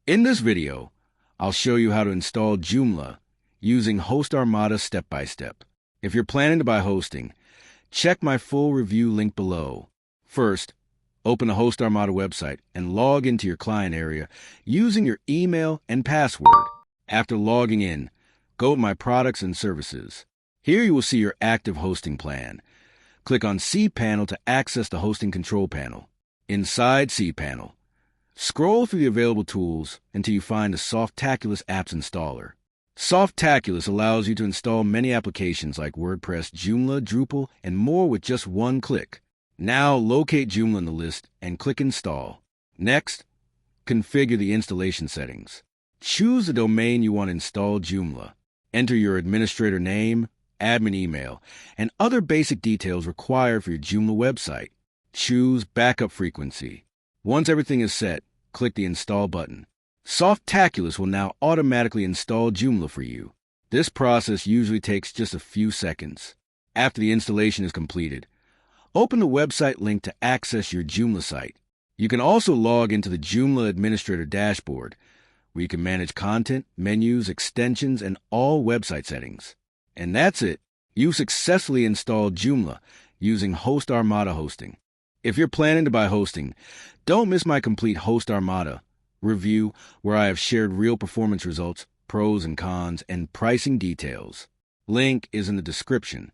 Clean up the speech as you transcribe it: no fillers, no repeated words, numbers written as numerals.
In this video, I'll show you how to install Joomla using HostArmada step by step. If you're planning to buy hosting, check my full review link below. First, open the HostArmada website and log into your client area using your email and password. After logging in, go to My Products and Services. Here you will see your active hosting plan. Click on cPanel to access the hosting control panel. Inside cPanel, scroll through the available tools until you find the Softaculous apps installer. Softaculous allows you to install many applications like WordPress, Joomla, Drupal, and more with just one click. Now locate Joomla in the list and click Install. Next, configure the installation settings. Choose the domain you want to install Joomla. Enter your administrator name, admin email, and other basic details required for your Joomla website. Choose backup frequency. Once everything is set, click the Install button. Softaculous will now automatically install Joomla for you. This process usually takes just a few seconds. After the installation is completed, open the website link to access your Joomla site. You can also log into the Joomla Administrator dashboard, where you can manage content, menus, extensions, and all website settings. And that's it. You've successfully installed Joomla using HostArmada hosting. If you're planning to buy hosting, don't miss my complete HostArmada review, where I have shared real performance results, pros and cons, and pricing details. Link is in the description.